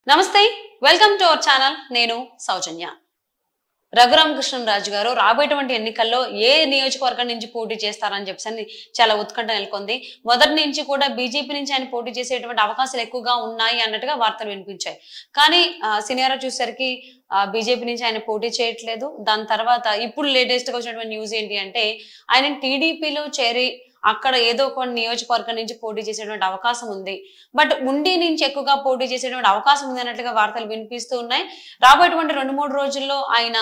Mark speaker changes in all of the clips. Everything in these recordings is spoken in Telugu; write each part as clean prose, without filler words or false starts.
Speaker 1: నమస్తే, వెల్కమ్ టు అవర్ ఛానల్. నేను సౌజన్య. రఘురామకృష్ణరాజు గారు రాబోయేటువంటి ఎన్నికల్లో ఏ నియోజకవర్గం నుంచి పోటీ చేస్తారని చెప్పి చాలా ఉత్కంఠ నెలకొంది. మొదటి నుంచి కూడా బీజేపీ నుంచి ఆయన పోటీ చేసేటువంటి అవకాశాలు ఎక్కువగా ఉన్నాయి అన్నట్టుగా వార్తలు వినిపించాయి. కానీ సినియారా చూసేసరికి బీజేపీ నుంచి ఆయన పోటీ చేయట్లేదు. దాని తర్వాత ఇప్పుడు లేటెస్ట్ గా వచ్చినటువంటి న్యూస్ ఏంటి అంటే ఆయన టీడీపీలో చేరి అక్కడ ఏదో ఒక నియోజకవర్గం నుంచి పోటీ చేసేటువంటి అవకాశం ఉంది. బట్ ఉండి నుంచి ఎక్కువగా పోటీ చేసేటువంటి అవకాశం ఉంది అన్నట్లుగా వార్తలు వినిపిస్తూ ఉన్నాయి. రాబోయేటువంటి 2-3 రోజుల్లో ఆయన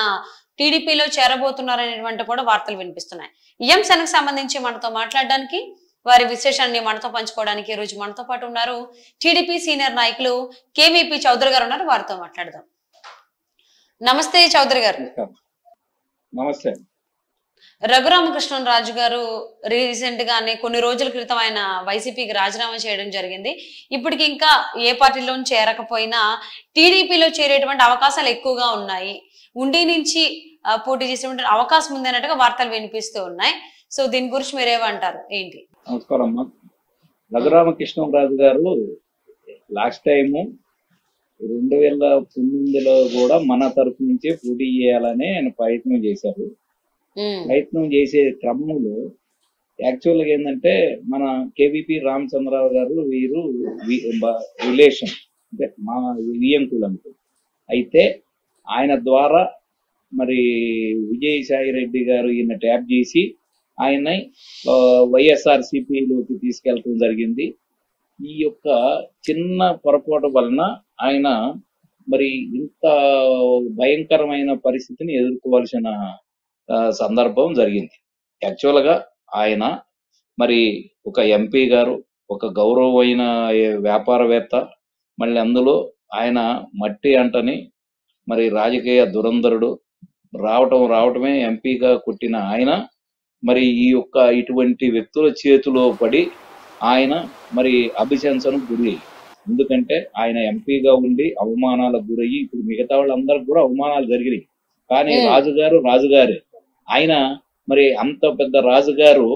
Speaker 1: టీడీపీలో చేరబోతున్నారనేటువంటి కూడా వార్తలు వినిపిస్తున్నాయి. ఈ అంశానికి సంబంధించి మనతో మాట్లాడడానికి, వారి విశేషాన్ని మనతో పంచుకోవడానికి ఈ రోజు మనతో పాటు ఉన్నారు టీడీపీ సీనియర్ నాయకులు కేవీపీ చౌదరి గారు ఉన్నారు. వారితో మాట్లాడదాం. నమస్తే చౌదరి గారు.
Speaker 2: నమస్తే.
Speaker 1: రఘురామకృష్ణరాజు గారు రీసెంట్ గానే కొన్ని రోజుల క్రితం ఆయన వైసీపీకి రాజీనామా చేయడం జరిగింది. ఇప్పటికి ఇంకా ఏ పార్టీలో చేరకపోయినా టీడీపీలో చేరేటువంటి అవకాశాలు ఎక్కువగా ఉన్నాయి. ఉండి నుంచి పోటీ చేసేటువంటి అవకాశం ఉంది అన్నట్టుగా వార్తలు వినిపిస్తూ ఉన్నాయి. సో దీని గురించి మీరేమంటారు ఏంటి?
Speaker 2: నమస్కారం అమ్మా. రఘురామకృష్ణరాజు గారు లాస్ట్ టైము 2019లో కూడా మన తరఫు నుంచే పోటీ చేయాలని ఆయన ప్రయత్నం చేశారు. ప్రయత్నం చేసే క్రమంలో యాక్చువల్గా ఏంటంటే మన కేవీపీ రామచంద్రరావు గారు వీరు రిలేషన్ అంటే మా వియంకులంటూ అయితే ఆయన ద్వారా మరి విజయసాయి రెడ్డి గారు ఈయన ట్యాప్ చేసి ఆయన వైఎస్ఆర్సీపీలోకి తీసుకెళ్ళడం జరిగింది. ఈ యొక్క చిన్న పొరపాటు వలన ఆయన మరి ఇంత భయంకరమైన పరిస్థితిని ఎదుర్కోవాల్సిన సందర్భం జరిగింది. యాక్చువల్గా ఆయన మరి ఒక ఎంపీ గారు, ఒక గౌరవమైన వ్యాపారవేత్త, మళ్ళీ అందులో ఆయన మట్టి అంటని మరి రాజకీయ దురంధరుడు రావటమే ఎంపీగా కొట్టిన ఆయన మరి ఈ యొక్క ఇటువంటి వ్యక్తుల చేతిలో పడి ఆయన మరి అభిశంసనకు గురి. ఎందుకంటే ఆయన ఎంపీగా ఉండి అవమానాలకు గురయ్యి ఇప్పుడు మిగతా వాళ్ళందరికి కూడా అవమానాలు జరిగినాయి. కానీ రాజుగారే ఆయన మరి అంత పెద్ద రాజుగారు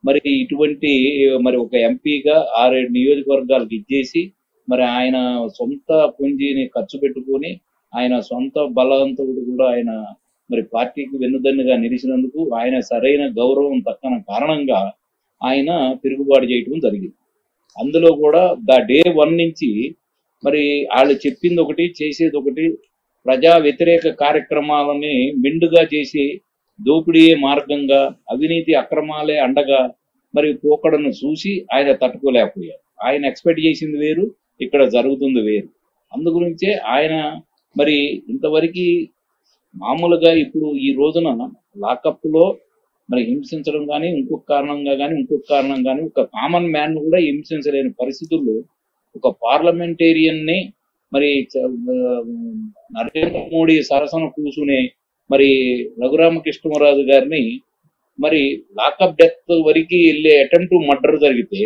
Speaker 2: మరి ఇటువంటి మరి ఒక ఎంపీగా 6-7 నియోజకవర్గాలకు ఇచ్చేసి మరి ఆయన సొంత పుంజీని ఖర్చు పెట్టుకొని ఆయన సొంత బలవంతుడు కూడా ఆయన మరి పార్టీకి వెన్నుదన్నుగా నిలిచినందుకు ఆయన సరైన గౌరవం దక్కన కారణంగా ఆయన తిరుగుబాటు చేయటం జరిగింది. అందులో కూడా డే 1 నుంచి మరి వాళ్ళు చెప్పింది ఒకటి, చేసేది ఒకటి, ప్రజా వ్యతిరేక కార్యక్రమాలని మెండుగా చేసి దోపిడీయే మార్గంగా, అవినీతి అక్రమాలే అండగా మరి పోకడను చూసి ఆయన తట్టుకోలేకపోయారు. ఆయన ఎక్స్పెక్ట్ చేసింది వేరు, ఇక్కడ జరుగుతుంది వేరు. అందుగురించే ఆయన మరి ఇంతవరకు మామూలుగా ఇప్పుడు ఈ రోజున లాకప్లో మరి హింసించడం కానీ ఇంకొక కారణం కానీ ఒక కామన్ మ్యాన్ కూడా హింసించలేని పరిస్థితుల్లో ఒక పార్లమెంటేరియన్ని మరి నరేంద్ర మోడీ సరసన కూర్చునే మరి రఘురామకృష్ణరాజు గారిని మరి లాకప్ డెత్ వరకు వెళ్ళే అటెంప్ట్ మర్డర్ జరిగితే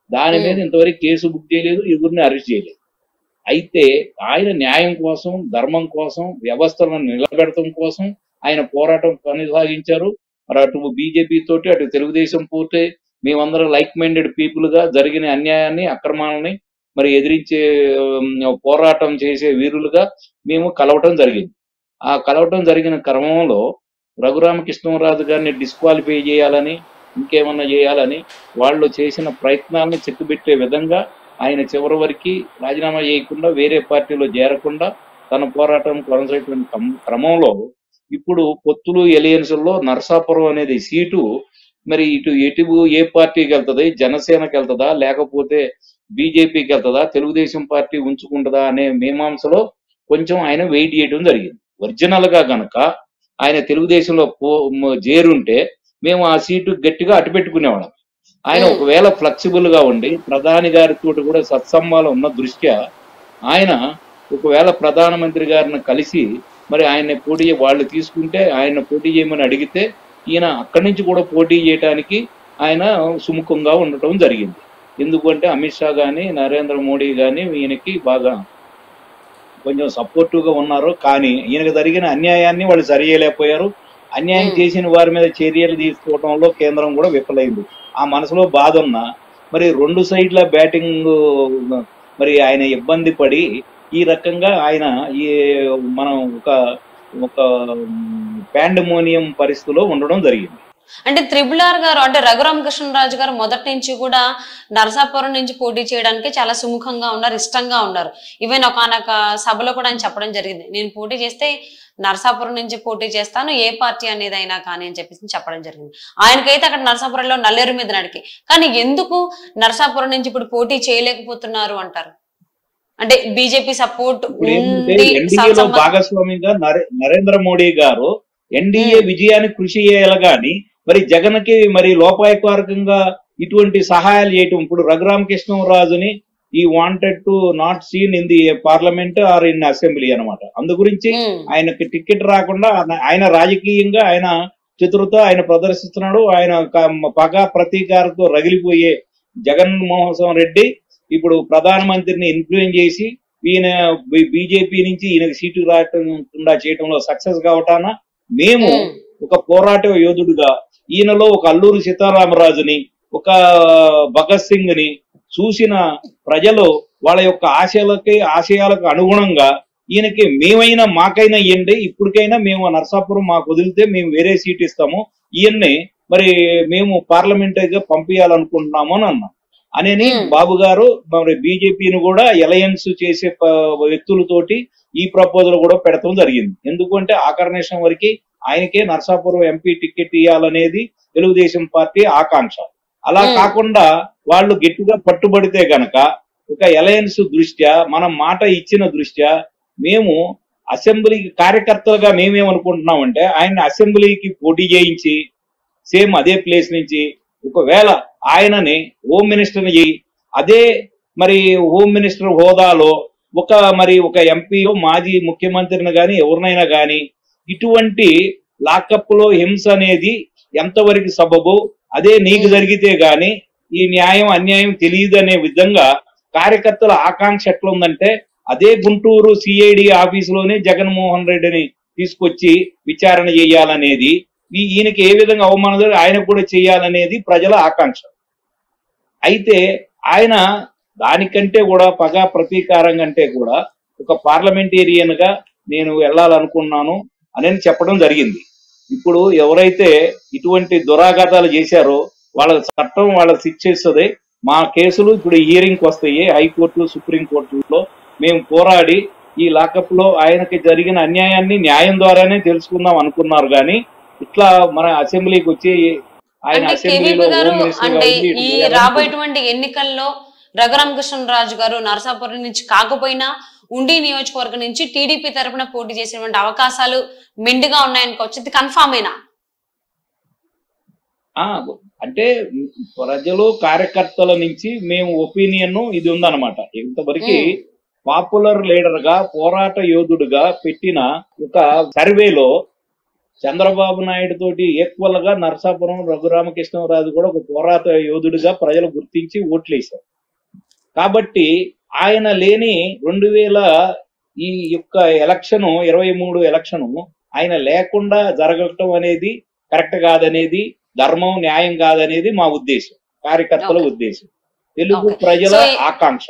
Speaker 2: దాని మీద ఇంతవరకు కేసు బుక్ చేయలేదు, ఎవరిని అరెస్ట్ చేయలేదు. అయితే ఆయన న్యాయం కోసం, ధర్మం కోసం, వ్యవస్థలను నిలబెడటం కోసం ఆయన పోరాటం కొనసాగించారు. మరి అటు బీజేపీ తోటి, అటు తెలుగుదేశం పోతే మేమందరం లైక్ మైండెడ్ పీపుల్ గా జరిగిన అన్యాయాన్ని, అక్రమాలని మరి ఎదిరించే పోరాటం చేసే వీరులుగా మేము కలవటం జరిగింది. ఆ కలవటం జరిగిన క్రమంలో రఘురామకృష్ణరాజు గారిని డిస్క్వాలిఫై చేయాలని, ఇంకేమన్నా చేయాలని వాళ్ళు చేసిన ప్రయత్నాలను చెక్కుబెట్టే విధంగా ఆయన చివరి వరకు రాజీనామా చేయకుండా వేరే పార్టీలో చేరకుండా తన పోరాటం కొనసాగుతున్న క్రమంలో ఇప్పుడు పొత్తులు ఎలియన్స్లో నరసాపురం అనేది సీటు మరి ఎటు ఏ పార్టీకి వెళ్తుంది, జనసేనకి వెళ్తుందా లేకపోతే బీజేపీకి వెళ్తుందా, తెలుగుదేశం పార్టీ ఉంచుకుంటుందా అనే మీమాంసలో కొంచెం ఆయన వెయిట్ చేయడం జరిగింది. ఒరిజినల్ గా గనక ఆయన తెలుగుదేశంలో చేరుంటే మేము ఆ సీటు గట్టిగా అటుపెట్టుకునేవాళ్ళం. ఆయన ఒకవేళ ఫ్లెక్సిబుల్ గా ఉండి ప్రధాని గారితో కూడా సత్సంబంధాలు ఉన్న దృష్ట్యా ఆయన ఒకవేళ ప్రధానమంత్రి గారిని కలిసి మరి ఆయన వాళ్ళు తీసుకుంటే ఆయన పోటీ చేయమని అడిగితే ఈయన అక్కడి నుంచి కూడా పోటీ చేయడానికి ఆయన సుముఖంగా ఉండటం జరిగింది. ఎందుకంటే అమిత్ షా కానీ నరేంద్ర మోడీ కానీ ఈయనకి బాగా కొంచెం సపోర్టివ్గా ఉన్నారు. కానీ ఈయనకు జరిగిన అన్యాయాన్ని వాళ్ళు సరిచేయలేకపోయారు. అన్యాయం చేసిన వారి మీద చర్యలు తీసుకోవడంలో కేంద్రం కూడా విఫలైంది. ఆ మనసులో బాధ ఉన్నా మరి 2 సైడ్ల బ్యాటింగ్ మరి ఆయన ఇబ్బంది పడి ఈ రకంగా ఆయన ఈ మనం ఒక ఒక పాండమోనియం పరిస్థితిలో ఉండడం జరిగింది.
Speaker 1: అంటే త్రిబుల్ గారు అంటే రఘురామకృష్ణరాజు గారు మొదటి నుంచి కూడా నరసాపురం నుంచి పోటీ చేయడానికి చాలా సుముఖంగా ఉన్నారు, ఇష్టంగా ఉన్నారు. ఈవెన్ ఒకనొక సభలో కూడా ఆయన చెప్పడం జరిగింది, నేను పోటీ చేస్తే నరసాపురం నుంచి పోటీ చేస్తాను, ఏ పార్టీ అనేది అయినా కానీ అని చెప్పేసి చెప్పడం జరిగింది. ఆయనకైతే అక్కడ నరసాపురంలో నల్లేరు మీద నడికి. కానీ ఎందుకు నరసాపురం నుంచి ఇప్పుడు పోటీ చేయలేకపోతున్నారు అంటారు? అంటే బీజేపీ సపోర్ట్
Speaker 2: ఎన్డీఏలో భాగస్వామిగా నరేంద్ర మోడీ గారు ఎన్డీఏ విజయానికి కృషి చేయాలి గాని మరి జగన్ కి మరి లోపాయకారకంగా ఇటువంటి సహాయాలు చేయటం. ఇప్పుడు రఘురామకృష్ణరాజుని ఈ wanted to not seen in the parliament or in assembly అనమాట. అందు గురించి ఆయనకి టికెట్ రాకుండా ఆయన రాజకీయంగా ఆయన చతురత ఆయన ప్రదర్శిస్తున్నాడు. ఆయన పగ ప్రతీకారంతో రగిలిపోయే జగన్మోహన్ రెడ్డి ఇప్పుడు ప్రధానమంత్రిని ఇన్ఫ్లుయెన్స్ చేసి ఈయన బీజేపీ నుంచి ఈయనకి సీటు రాకుండా చేయడంలో సక్సెస్ కావటాన మేము ఒక పోరాట యోధుడుగా ఈయనలో ఒక అల్లూరి సీతారామరాజుని ఒక భగత్ సింగ్ ని చూసిన ప్రజలు వాళ్ళ యొక్క ఆశయాలకు అనుగుణంగా ఈయనకి మేమైనా మాకైనా ఇవ్వండి, ఇప్పటికైనా మేము నరసాపురం మాకు వదిలితే మేము వేరే సీట్ ఇస్తాము, ఈయన్ని మరి మేము పార్లమెంటరీగా పంపించాలనుకుంటున్నాము అని అన్నాం. అనేని బాబు గారు మరి బీజేపీని కూడా అలయన్స్ చేసే వ్యక్తులతోటి ఈ ప్రపోజల్ కూడా పెడతాం జరిగింది. ఎందుకంటే ఆకర్షణ వరకు ఆయనకే నరసాపురం ఎంపీ టికెట్ ఇవ్వాలనేది తెలుగుదేశం పార్టీ ఆకాంక్ష. అలా కాకుండా వాళ్ళు గట్టిగా పట్టుబడితే గనక ఒక అలయన్స్ దృష్ట్యా మనం మాట ఇచ్చిన దృష్ట్యా మేము అసెంబ్లీకి కార్యకర్తలుగా మేమేమనుకుంటున్నామంటే ఆయన అసెంబ్లీకి పోటీ చేయించి సేమ్ అదే ప్లేస్ నుంచి ఒకవేళ ఆయనని హోమ్ మినిస్టర్ని చేయి, అదే మరి హోమ్ మినిస్టర్ హోదాలో ఒక ఎంపీ మాజీ ముఖ్యమంత్రిని కానీ ఎవరినైనా కానీ ఇటువంటి లాకప్ లో హింస అనేది ఎంతవరకు సబబు, అదే నీకు జరిగితే గాని ఈ న్యాయం అన్యాయం తెలియదు అనే విధంగా కార్యకర్తల ఆకాంక్ష ఎట్లుందంటే అదే గుంటూరు సిఐడి ఆఫీసులోనే జగన్మోహన్ రెడ్డిని తీసుకొచ్చి విచారణ చేయాలనేది, ఈయనకి ఏ విధంగా అవమానం ఆయనకు కూడా చేయాలనేది ప్రజల ఆకాంక్ష. అయితే ఆయన దానికంటే కూడా పగ ప్రతీకారం కంటే కూడా ఒక పార్లమెంటేరియన్ గా నేను వెళ్ళాలనుకున్నాను అని చెప్పడం జరిగింది. ఇప్పుడు ఎవరైతే ఇటువంటి దురాఘాతాలు చేశారో వాళ్ళ చట్టం వాళ్ళ శిక్షిస్తుంది. మా కేసులు ఇప్పుడు హియరింగ్కి వస్తాయి హైకోర్టు సుప్రీంకోర్టులో. మేము పోరాడి ఈ లాకప్ లో ఆయనకి జరిగిన అన్యాయాన్ని న్యాయం ద్వారానే తెలుసుకుందాం అనుకున్నారు కానీ ఇట్లా మన అసెంబ్లీకి వచ్చి ఆయన అసెంబ్లీలో
Speaker 1: అంటే ఈ రాబోయేటువంటి ఎన్నికల్లో రఘురామకృష్ణరాజు గారు నరసాపురం నుంచి కాకపోయినా ఉండి నియోజకవర్గం నుంచి టీడీపీ తరఫున పోటీ చేసేటువంటి అవకాశాలు మెండుగా ఉన్నాయనుకోవచ్చు, కన్ఫామ్ అయినా?
Speaker 2: అంటే ప్రజలు కార్యకర్తల నుంచి మేము ఒపీనియన్ ఇది ఉందన్నమాట. ఇంతవరకు పాపులర్ లీడర్ గా పోరాట యోధుడుగా పెట్టిన ఒక సర్వేలో చంద్రబాబు నాయుడు తోటి ఈక్వల్ గా నరసాపురం రఘురామకృష్ణరాజు కూడా ఒక పోరాట యోధుడిగా ప్రజలు గుర్తించి ఓట్లేశారు. కాబట్టి ఆయన లేని 2000 ఈ యొక్క ఎలక్షన్ 23 ఎలక్షన్ ఆయన లేకుండా జరగటం అనేది కరెక్ట్ కాదనేది, ధర్మం న్యాయం కాదనేది మా ఉద్దేశం, కార్యకర్తల ఉద్దేశం, తెలుగు ప్రజల ఆకాంక్ష.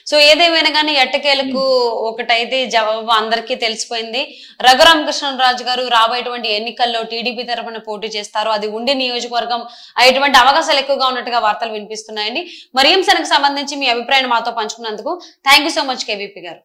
Speaker 1: సో ఏదేమైనా కానీ ఎట్టకేలకు ఒకటైతే జవాబు అందరికీ తెలిసిపోయింది. రఘురామకృష్ణరాజు గారు రాబోయేటువంటి ఎన్నికల్లో టీడీపీ తరఫున పోటీ చేస్తారు. అది ఉండి నియోజకవర్గం అయ్యేటువంటి అవకాశాలు ఎక్కువగా ఉన్నట్టుగా వార్తలు వినిపిస్తున్నాయండి. మరి అంశానికి సంబంధించి మీ అభిప్రాయాన్ని మాతో పంచుకున్నందుకు thank you so much KVP గారు.